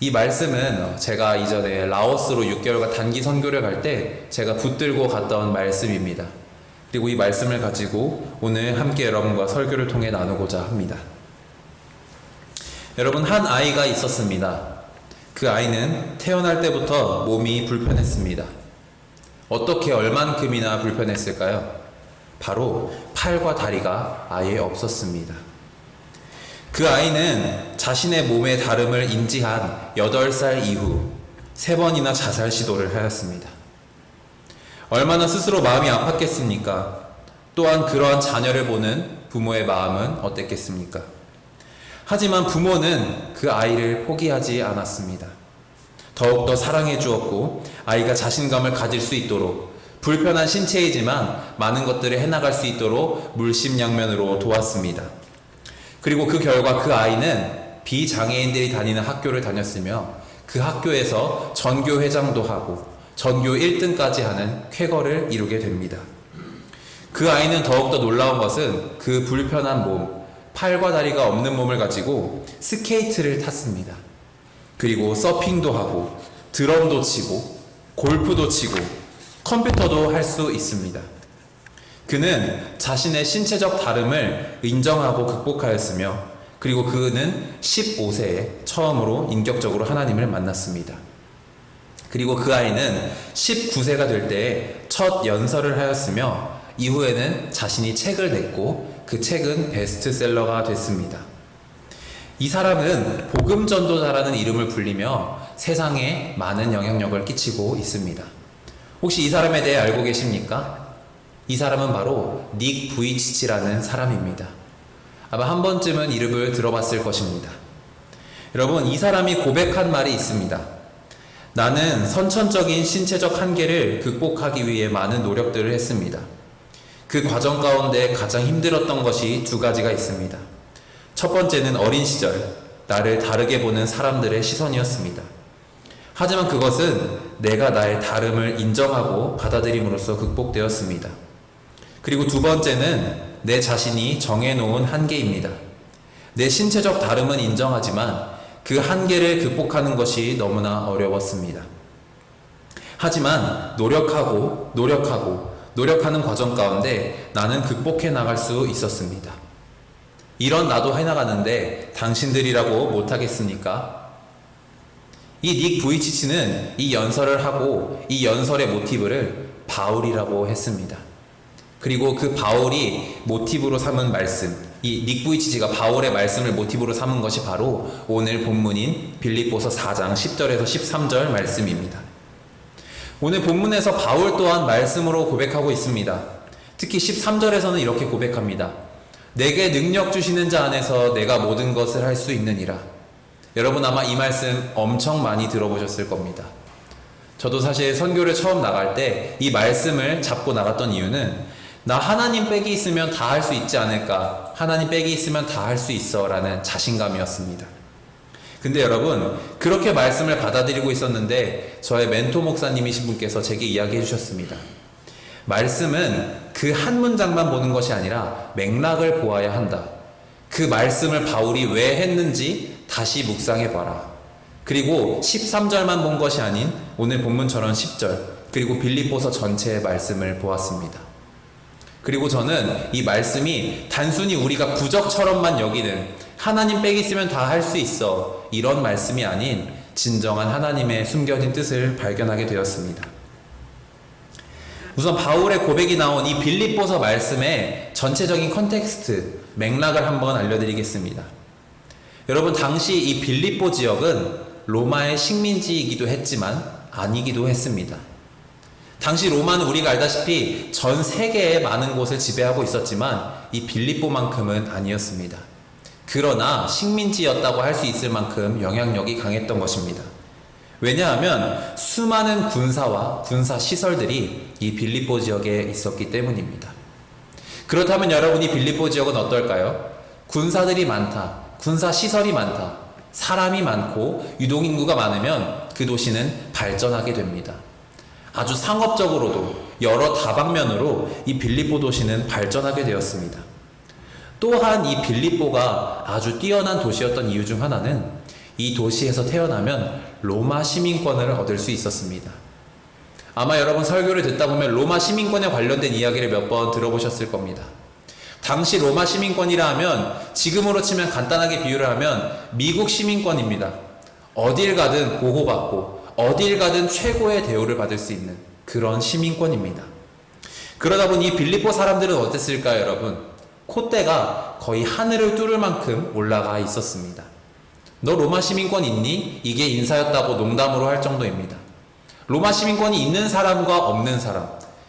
이 말씀은 제가 이전에 라오스로 6개월간 단기 선교를 갈 때 제가 붙들고 갔던 말씀입니다. 그리고 이 말씀을 가지고 오늘 함께 여러분과 설교를 통해 나누고자 합니다. 여러분, 한 아이가 있었습니다. 그 아이는 태어날 때부터 몸이 불편했습니다. 어떻게 얼만큼이나 불편했을까요? 바로 팔과 다리가 아예 없었습니다. 그 아이는 자신의 몸의 다름을 인지한 8살 이후 3번이나 자살 시도를 하였습니다. 얼마나 스스로 마음이 아팠겠습니까? 또한 그러한 자녀를 보는 부모의 마음은 어땠겠습니까? 하지만 부모는 그 아이를 포기하지 않았습니다. 더욱더 사랑해 주었고 아이가 자신감을 가질 수 있도록 불편한 신체이지만 많은 것들을 해나갈 수 있도록 물심양면으로 도왔습니다. 그리고 그 결과 그 아이는 비장애인들이 다니는 학교를 다녔으며 그 학교에서 전교 회장도 하고 전교 1등까지 하는 쾌거를 이루게 됩니다. 그 아이는 더욱더 놀라운 것은 그 불편한 몸, 팔과 다리가 없는 몸을 가지고 스케이트를 탔습니다. 그리고 서핑도 하고 드럼도 치고 골프도 치고 컴퓨터도 할 수 있습니다. 그는 자신의 신체적 다름을 인정하고 극복하였으며 그리고 그는 15세에 처음으로 인격적으로 하나님을 만났습니다. 그리고 그 아이는 19세가 될 때에 첫 연설을 하였으며 이후에는 자신이 책을 냈고 그 책은 베스트셀러가 됐습니다. 이 사람은 복음 전도자라는 이름을 불리며 세상에 많은 영향력을 끼치고 있습니다. 혹시 이 사람에 대해 알고 계십니까? 이 사람은 바로 닉 부이치치라는 사람입니다. 아마 한 번쯤은 이름을 들어봤을 것입니다. 여러분, 이 사람이 고백한 말이 있습니다. 나는 선천적인 신체적 한계를 극복하기 위해 많은 노력들을 했습니다. 그 과정 가운데 가장 힘들었던 것이 2가지가 있습니다. 첫 번째는 어린 시절 나를 다르게 보는 사람들의 시선이었습니다. 하지만 그것은 내가 나의 다름을 인정하고 받아들임으로써 극복되었습니다. 그리고 2번째는 내 자신이 정해놓은 한계입니다. 내 신체적 다름은 인정하지만 그 한계를 극복하는 것이 너무나 어려웠습니다. 하지만 노력하는 과정 가운데 나는 극복해 나갈 수 있었습니다. 이런 나도 해나가는데 당신들이라고 못하겠습니까? 이 닉 부이치치는 이 연설을 하고 이 연설의 모티브를 바울이라고 했습니다. 그리고 그 바울이 모티브로 삼은 말씀, 이 닉 부이치치가 바울의 말씀을 모티브로 삼은 것이 바로 오늘 본문인 빌립보서 4장 10절에서 13절 말씀입니다. 오늘 본문에서 바울 또한 말씀으로 고백하고 있습니다. 특히 13절에서는 이렇게 고백합니다. 내게 능력 주시는 자 안에서 내가 모든 것을 할 수 있느니라. 여러분 아마 이 말씀 엄청 많이 들어보셨을 겁니다. 저도 사실 선교를 처음 나갈 때 이 말씀을 잡고 나갔던 이유는 나 하나님 빽이 있으면 다 할 수 있지 않을까, 하나님 빽이 있으면 다 할 수 있어 라는 자신감이었습니다. 근데 여러분, 그렇게 말씀을 받아들이고 있었는데 저의 멘토 목사님이신 분께서 제게 이야기해 주셨습니다. 말씀은 그 한 문장만 보는 것이 아니라 맥락을 보아야 한다. 그 말씀을 바울이 왜 했는지 다시 묵상해 봐라. 그리고 13절만 본 것이 아닌 오늘 본문처럼 10절 그리고 빌립보서 전체의 말씀을 보았습니다. 그리고 저는 이 말씀이 단순히 우리가 부적처럼만 여기는 하나님 빽이 있으면 다 할 수 있어 이런 말씀이 아닌 진정한 하나님의 숨겨진 뜻을 발견하게 되었습니다. 우선 바울의 고백이 나온 이 빌립보서 말씀의 전체적인 컨텍스트, 맥락을 한번 알려드리겠습니다. 여러분, 당시 이 빌립보 지역은 로마의 식민지이기도 했지만 아니기도 했습니다. 당시 로마는 우리가 알다시피 전 세계의 많은 곳을 지배하고 있었지만 이 빌립보만큼은 아니었습니다. 그러나 식민지였다고 할 수 있을 만큼 영향력이 강했던 것입니다. 왜냐하면 수많은 군사와 군사 시설들이 이 빌립보 지역에 있었기 때문입니다. 그렇다면 여러분, 이 빌립보 지역은 어떨까요? 군사들이 많다, 군사 시설이 많다, 사람이 많고 유동인구가 많으면 그 도시는 발전하게 됩니다. 아주 상업적으로도 여러 다방면으로 이 빌립보 도시는 발전하게 되었습니다. 또한 이 빌립보가 아주 뛰어난 도시였던 이유 중 하나는 이 도시에서 태어나면 로마 시민권을 얻을 수 있었습니다. 아마 여러분 설교를 듣다 보면 로마 시민권에 관련된 이야기를 몇 번 들어보셨을 겁니다. 당시 로마 시민권이라 하면 지금으로 치면 간단하게 비유를 하면 미국 시민권입니다. 어딜 가든 보호받고 어딜 가든 최고의 대우를 받을 수 있는 그런 시민권입니다. 그러다 보니 이 빌립보 사람들은 어땠을까요, 여러분? 콧대가 거의 하늘을 뚫을 만큼 올라가 있었습니다. 너 로마 시민권 있니? 이게 인사였다고 농담으로 할 정도입니다. 로마 시민권이 있는 사람과 없는 사람,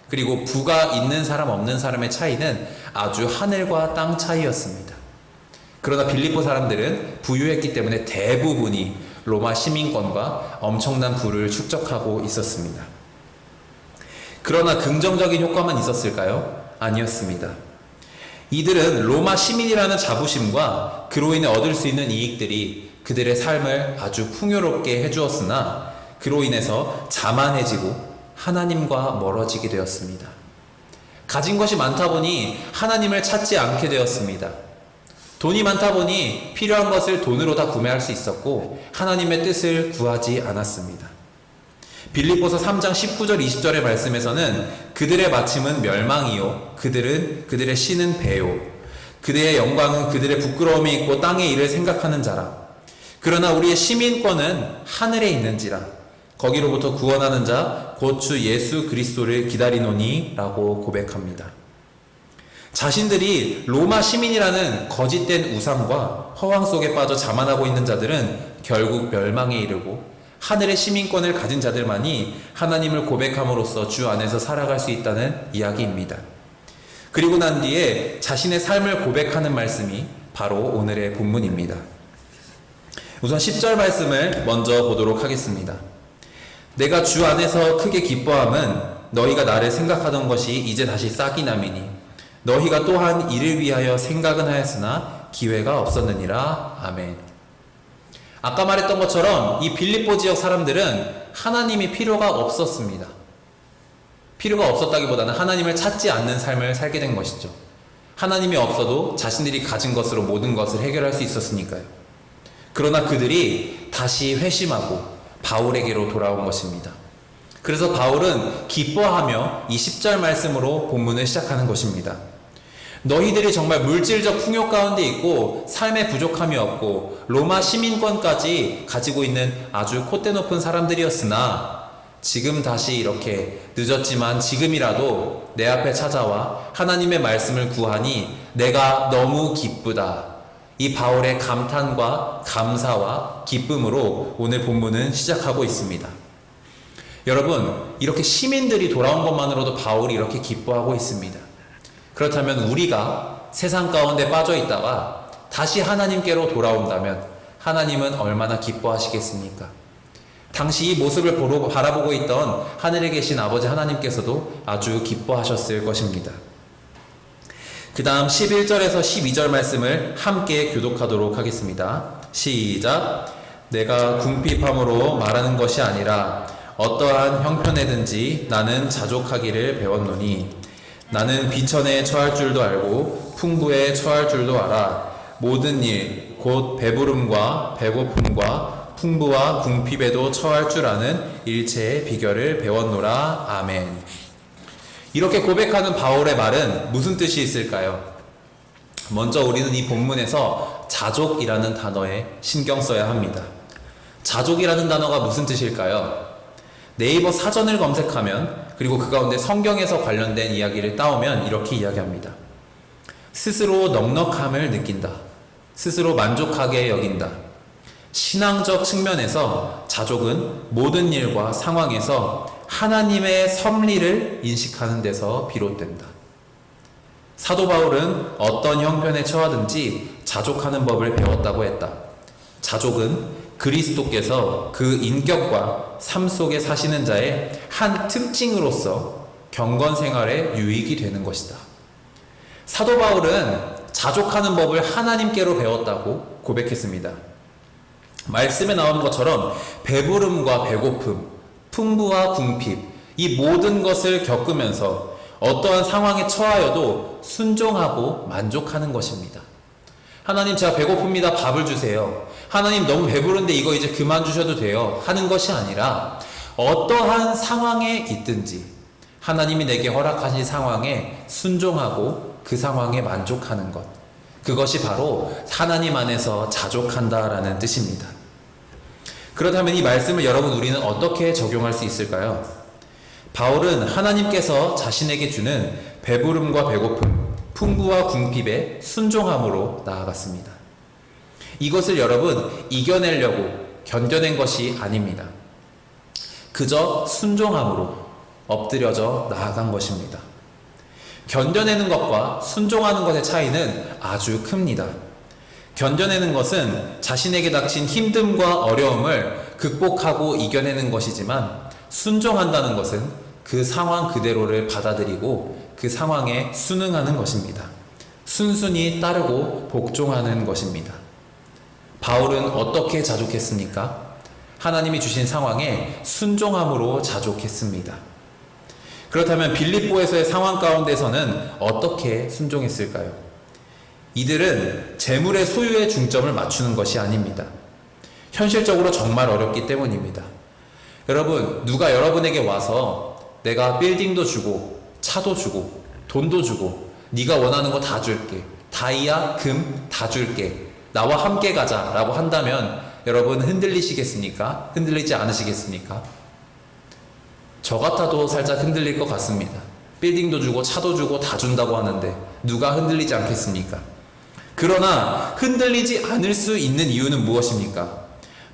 그리고 부가 있는 사람 없는 사람의 차이는 아주 하늘과 땅 차이였습니다. 그러나 빌립보 사람들은 부유했기 때문에 대부분이 로마 시민권과 엄청난 부를 축적하고 있었습니다. 그러나 긍정적인 효과만 있었을까요? 아니었습니다. 이들은 로마 시민이라는 자부심과 그로 인해 얻을 수 있는 이익들이 그들의 삶을 아주 풍요롭게 해주었으나 그로 인해서 자만해지고 하나님과 멀어지게 되었습니다. 가진 것이 많다 보니 하나님을 찾지 않게 되었습니다. 돈이 많다 보니 필요한 것을 돈으로 다 구매할 수 있었고 하나님의 뜻을 구하지 않았습니다. 빌립보서 3장 19절 20절의 말씀에서는 그들의 마침은 멸망이요 그들의 신은 배요 그들의 영광은 그들의 부끄러움이 있고 땅의 일을 생각하는 자라. 그러나 우리의 시민권은 하늘에 있는지라 거기로부터 구원하는 자 곧 주 예수 그리스도를 기다리노니 라고 고백합니다. 자신들이 로마 시민이라는 거짓된 우상과 허황 속에 빠져 자만하고 있는 자들은 결국 멸망에 이르고 하늘의 시민권을 가진 자들만이 하나님을 고백함으로써 주 안에서 살아갈 수 있다는 이야기입니다. 그리고 난 뒤에 자신의 삶을 고백하는 말씀이 바로 오늘의 본문입니다. 우선 10절 말씀을 먼저 보도록 하겠습니다. 내가 주 안에서 크게 기뻐함은 너희가 나를 생각하던 것이 이제 다시 싹이 남이니 너희가 또한 이를 위하여 생각은 하였으나 기회가 없었느니라. 아멘. 아까 말했던 것처럼 이 빌립보 지역 사람들은 하나님이 필요가 없었습니다. 필요가 없었다기보다는 하나님을 찾지 않는 삶을 살게 된 것이죠. 하나님이 없어도 자신들이 가진 것으로 모든 것을 해결할 수 있었으니까요. 그러나 그들이 다시 회심하고 바울에게로 돌아온 것입니다. 그래서 바울은 기뻐하며 이 10절 말씀으로 본문을 시작하는 것입니다. 너희들이 정말 물질적 풍요 가운데 있고 삶에 부족함이 없고 로마 시민권까지 가지고 있는 아주 콧대 높은 사람들이었으나 지금 다시 이렇게 늦었지만 지금이라도 내 앞에 찾아와 하나님의 말씀을 구하니 내가 너무 기쁘다. 이 바울의 감탄과 감사와 기쁨으로 오늘 본문은 시작하고 있습니다. 여러분, 이렇게 시민들이 돌아온 것만으로도 바울이 이렇게 기뻐하고 있습니다. 그렇다면 우리가 세상 가운데 빠져 있다가 다시 하나님께로 돌아온다면 하나님은 얼마나 기뻐하시겠습니까? 당시 이 모습을 바라보고 있던 하늘에 계신 아버지 하나님께서도 아주 기뻐하셨을 것입니다. 그 다음 11절에서 12절 말씀을 함께 교독하도록 하겠습니다. 시작. 내가 궁핍함으로 말하는 것이 아니라 어떠한 형편에든지 나는 자족하기를 배웠노니 나는 비천에 처할 줄도 알고 풍부에 처할 줄도 알아. 모든 일 곧 배부름과 배고픔과 풍부와 궁핍에도 처할 줄 아는 일체의 비결을 배웠노라. 아멘. 이렇게 고백하는 바울의 말은 무슨 뜻이 있을까요? 먼저 우리는 이 본문에서 자족이라는 단어에 신경 써야 합니다. 자족이라는 단어가 무슨 뜻일까요? 네이버 사전을 검색하면 그리고 그 가운데 성경에서 관련된 이야기를 따오면 이렇게 이야기합니다. 스스로 넉넉함을 느낀다. 스스로 만족하게 여긴다. 신앙적 측면에서 자족은 모든 일과 상황에서 하나님의 섭리를 인식하는 데서 비롯된다. 사도 바울은 어떤 형편에 처하든지 자족하는 법을 배웠다고 했다. 자족은 그리스도께서 그 인격과 삶 속에 사시는 자의 한 특징으로서 경건 생활에 유익이 되는 것이다. 사도 바울은 자족하는 법을 하나님께로 배웠다고 고백했습니다. 말씀에 나오는 것처럼 배부름과 배고픔, 풍부와 궁핍, 이 모든 것을 겪으면서 어떠한 상황에 처하여도 순종하고 만족하는 것입니다. 하나님 제가 배고픕니다. 밥을 주세요. 하나님 너무 배부른데 이거 이제 그만 주셔도 돼요. 하는 것이 아니라 어떠한 상황에 있든지 하나님이 내게 허락하신 상황에 순종하고 그 상황에 만족하는 것. 그것이 바로 하나님 안에서 자족한다라는 뜻입니다. 그렇다면 이 말씀을 여러분 우리는 어떻게 적용할 수 있을까요? 바울은 하나님께서 자신에게 주는 배부름과 배고픔, 풍부와 궁핍에 순종함으로 나아갔습니다. 이것을 여러분 이겨내려고 견뎌낸 것이 아닙니다. 그저 순종함으로 엎드려져 나아간 것입니다. 견뎌내는 것과 순종하는 것의 차이는 아주 큽니다. 견뎌내는 것은 자신에게 닥친 힘듦과 어려움을 극복하고 이겨내는 것이지만 순종한다는 것은 그 상황 그대로를 받아들이고 그 상황에 순응하는 것입니다. 순순히 따르고 복종하는 것입니다. 바울은 어떻게 자족했습니까? 하나님이 주신 상황에 순종함으로 자족했습니다. 그렇다면 빌립보에서의 상황 가운데서는 어떻게 순종했을까요? 이들은 재물의 소유에 중점을 맞추는 것이 아닙니다. 현실적으로 정말 어렵기 때문입니다. 여러분, 누가 여러분에게 와서 내가 빌딩도 주고 차도 주고 돈도 주고 네가 원하는 거 다 줄게, 다이아, 금 다 줄게, 나와 함께 가자 라고 한다면 여러분 흔들리시겠습니까? 흔들리지 않으시겠습니까? 저 같아도 살짝 흔들릴 것 같습니다. 빌딩도 주고 차도 주고 다 준다고 하는데 누가 흔들리지 않겠습니까? 그러나 흔들리지 않을 수 있는 이유는 무엇입니까?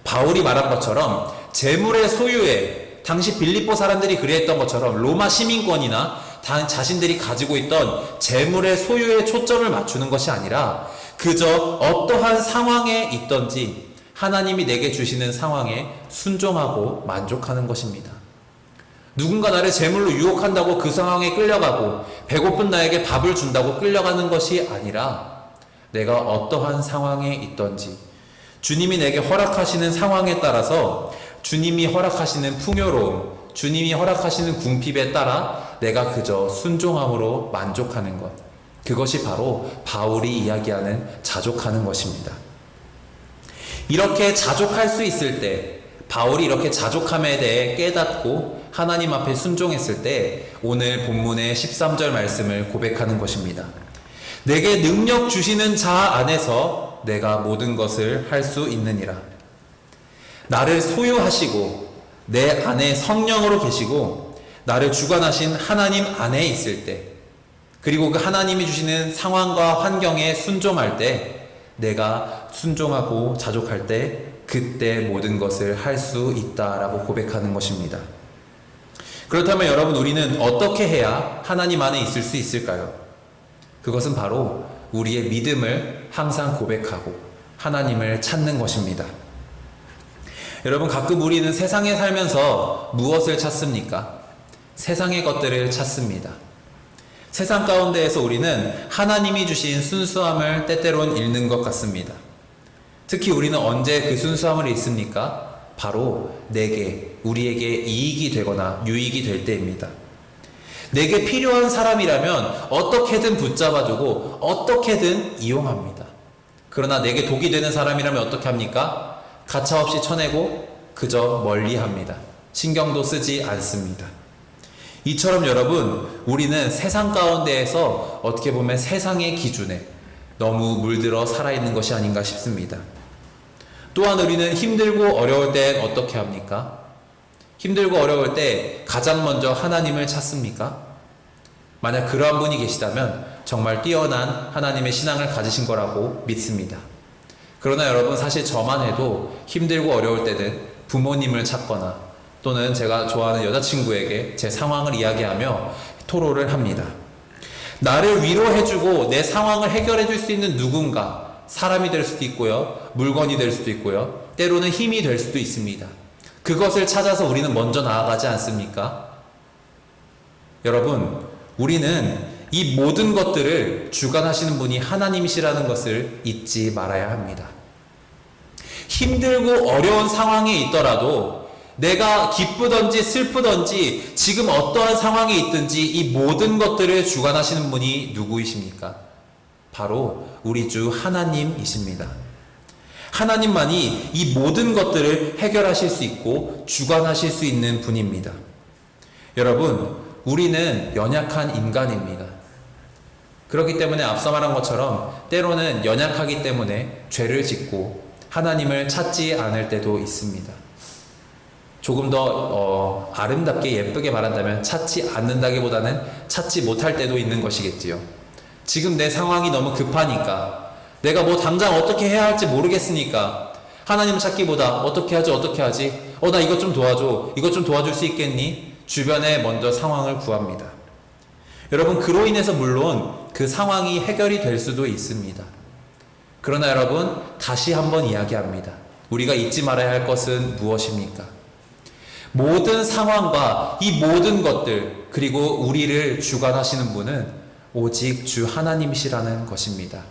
바울이 말한 것처럼 재물의 소유에 당시 빌립보 사람들이 그랬던 것처럼 로마 시민권이나 자신들이 가지고 있던 재물의 소유에 초점을 맞추는 것이 아니라 그저 어떠한 상황에 있든지 하나님이 내게 주시는 상황에 순종하고 만족하는 것입니다. 누군가 나를 재물로 유혹한다고 그 상황에 끌려가고 배고픈 나에게 밥을 준다고 끌려가는 것이 아니라 내가 어떠한 상황에 있든지 주님이 내게 허락하시는 상황에 따라서 주님이 허락하시는 풍요로움, 주님이 허락하시는 궁핍에 따라 내가 그저 순종함으로 만족하는 것. 그것이 바로 바울이 이야기하는 자족하는 것입니다. 이렇게 자족할 수 있을 때, 바울이 이렇게 자족함에 대해 깨닫고 하나님 앞에 순종했을 때 오늘 본문의 13절 말씀을 고백하는 것입니다. 내게 능력 주시는 자 안에서 내가 모든 것을 할 수 있느니라. 나를 소유하시고 내 안에 성령으로 계시고 나를 주관하신 하나님 안에 있을 때, 그리고 그 하나님이 주시는 상황과 환경에 순종할 때, 내가 순종하고 자족할 때 그때 모든 것을 할 수 있다라고 고백하는 것입니다. 그렇다면 여러분, 우리는 어떻게 해야 하나님 안에 있을 수 있을까요? 그것은 바로 우리의 믿음을 항상 고백하고 하나님을 찾는 것입니다. 여러분, 가끔 우리는 세상에 살면서 무엇을 찾습니까? 세상의 것들을 찾습니다. 세상 가운데에서 우리는 하나님이 주신 순수함을 때때론 잃는 것 같습니다. 특히 우리는 언제 그 순수함을 잃습니까? 바로 우리에게 이익이 되거나 유익이 될 때입니다. 내게 필요한 사람이라면 어떻게든 붙잡아두고 어떻게든 이용합니다. 그러나 내게 독이 되는 사람이라면 어떻게 합니까? 가차없이 쳐내고 그저 멀리합니다. 신경도 쓰지 않습니다. 이처럼 여러분, 우리는 세상 가운데에서 어떻게 보면 세상의 기준에 너무 물들어 살아있는 것이 아닌가 싶습니다. 또한 우리는 힘들고 어려울 땐 어떻게 합니까? 힘들고 어려울 때 가장 먼저 하나님을 찾습니까? 만약 그러한 분이 계시다면 정말 뛰어난 하나님의 신앙을 가지신 거라고 믿습니다. 그러나 여러분, 사실 저만 해도 힘들고 어려울 때는 부모님을 찾거나 또는 제가 좋아하는 여자친구에게 제 상황을 이야기하며 토로를 합니다. 나를 위로해주고 내 상황을 해결해줄 수 있는 누군가, 사람이 될 수도 있고요, 물건이 될 수도 있고요, 때로는 힘이 될 수도 있습니다. 그것을 찾아서 우리는 먼저 나아가지 않습니까? 여러분, 우리는 이 모든 것들을 주관하시는 분이 하나님이시라는 것을 잊지 말아야 합니다. 힘들고 어려운 상황에 있더라도 내가 기쁘든지 슬프든지 지금 어떠한 상황에 있든지 이 모든 것들을 주관하시는 분이 누구이십니까? 바로 우리 주 하나님이십니다. 하나님만이 이 모든 것들을 해결하실 수 있고 주관하실 수 있는 분입니다. 여러분, 우리는 연약한 인간입니다. 그렇기 때문에 앞서 말한 것처럼 때로는 연약하기 때문에 죄를 짓고 하나님을 찾지 않을 때도 있습니다. 조금 더 아름답게 예쁘게 말한다면 찾지 않는다기보다는 찾지 못할 때도 있는 것이겠지요. 지금 내 상황이 너무 급하니까, 내가 뭐 당장 어떻게 해야 할지 모르겠으니까 하나님 찾기보다 어떻게 하지 나 이것 좀 도와줘, 이것 좀 도와줄 수 있겠니? 주변에 먼저 상황을 구합니다. 여러분, 그로 인해서 물론 그 상황이 해결이 될 수도 있습니다. 그러나 여러분, 다시 한번 이야기합니다. 우리가 잊지 말아야 할 것은 무엇입니까? 모든 상황과 이 모든 것들, 그리고 우리를 주관하시는 분은 오직 주 하나님이시라는 것입니다.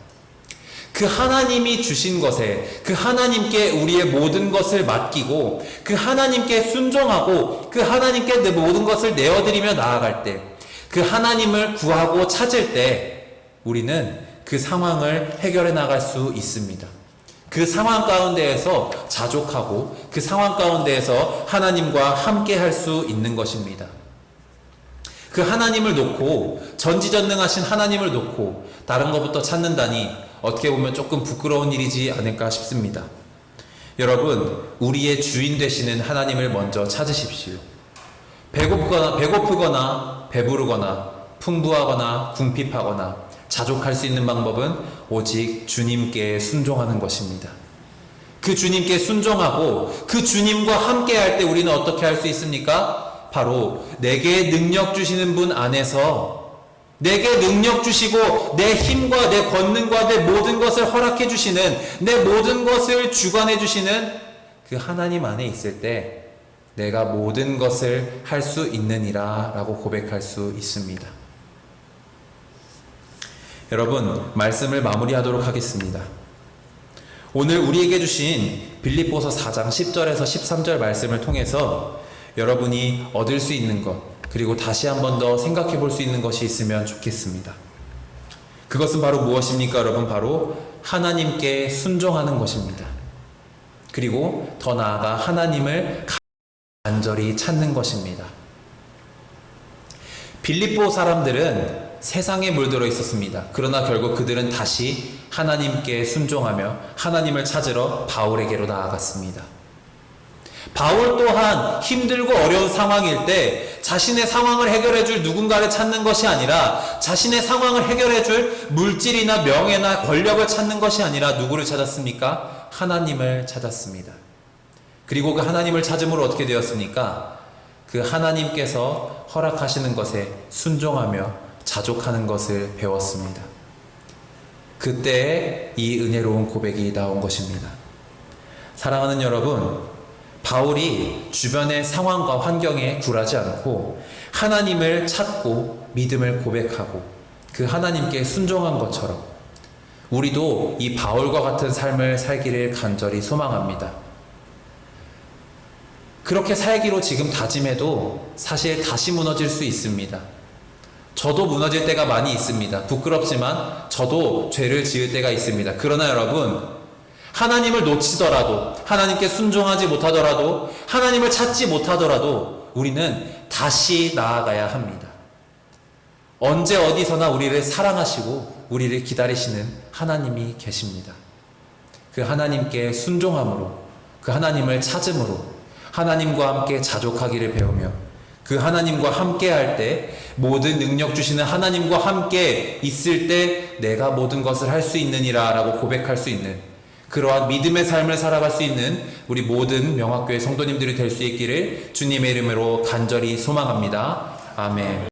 그 하나님이 주신 것에, 그 하나님께 우리의 모든 것을 맡기고 그 하나님께 순종하고 그 하나님께 내 모든 것을 내어드리며 나아갈 때, 그 하나님을 구하고 찾을 때 우리는 그 상황을 해결해 나갈 수 있습니다. 그 상황 가운데에서 자족하고 그 상황 가운데에서 하나님과 함께 할 수 있는 것입니다. 그 하나님을 놓고, 전지전능하신 하나님을 놓고 다른 것부터 찾는다니 어떻게 보면 조금 부끄러운 일이지 않을까 싶습니다. 여러분, 우리의 주인 되시는 하나님을 먼저 찾으십시오. 배고프거나 배부르거나 풍부하거나 궁핍하거나 자족할 수 있는 방법은 오직 주님께 순종하는 것입니다. 그 주님께 순종하고 그 주님과 함께 할 때 우리는 어떻게 할 수 있습니까? 바로 내게 능력 주시는 분 안에서, 내게 능력 주시고 내 힘과 내 권능과 내 모든 것을 허락해 주시는, 내 모든 것을 주관해 주시는 그 하나님 안에 있을 때 내가 모든 것을 할 수 있느니라 라고 고백할 수 있습니다. 여러분, 말씀을 마무리하도록 하겠습니다. 오늘 우리에게 주신 빌립보서 4장 10절에서 13절 말씀을 통해서 여러분이 얻을 수 있는 것, 그리고 다시 한 번 더 생각해 볼 수 있는 것이 있으면 좋겠습니다. 그것은 바로 무엇입니까, 여러분? 바로 하나님께 순종하는 것입니다. 그리고 더 나아가 하나님을 간절히 찾는 것입니다. 빌립보 사람들은 세상에 물들어 있었습니다. 그러나 결국 그들은 다시 하나님께 순종하며 하나님을 찾으러 바울에게로 나아갔습니다. 바울 또한 힘들고 어려운 상황일 때 자신의 상황을 해결해줄 누군가를 찾는 것이 아니라, 자신의 상황을 해결해줄 물질이나 명예나 권력을 찾는 것이 아니라 누구를 찾았습니까? 하나님을 찾았습니다. 그리고 그 하나님을 찾음으로 어떻게 되었습니까? 그 하나님께서 허락하시는 것에 순종하며 자족하는 것을 배웠습니다. 그때 이 은혜로운 고백이 나온 것입니다. 사랑하는 여러분, 바울이 주변의 상황과 환경에 굴하지 않고 하나님을 찾고 믿음을 고백하고 그 하나님께 순종한 것처럼 우리도 이 바울과 같은 삶을 살기를 간절히 소망합니다. 그렇게 살기로 지금 다짐해도 사실 다시 무너질 수 있습니다. 저도 무너질 때가 많이 있습니다. 부끄럽지만 저도 죄를 지을 때가 있습니다. 그러나 여러분, 하나님을 놓치더라도, 하나님께 순종하지 못하더라도, 하나님을 찾지 못하더라도 우리는 다시 나아가야 합니다. 언제 어디서나 우리를 사랑하시고 우리를 기다리시는 하나님이 계십니다. 그 하나님께 순종함으로, 그 하나님을 찾음으로 하나님과 함께 자족하기를 배우며 그 하나님과 함께 할 때, 모든 능력 주시는 하나님과 함께 있을 때 내가 모든 것을 할 수 있느니라 라고 고백할 수 있는 그러한 믿음의 삶을 살아갈 수 있는 우리 모든 명학교의 성도님들이 될 수 있기를 주님의 이름으로 간절히 소망합니다. 아멘.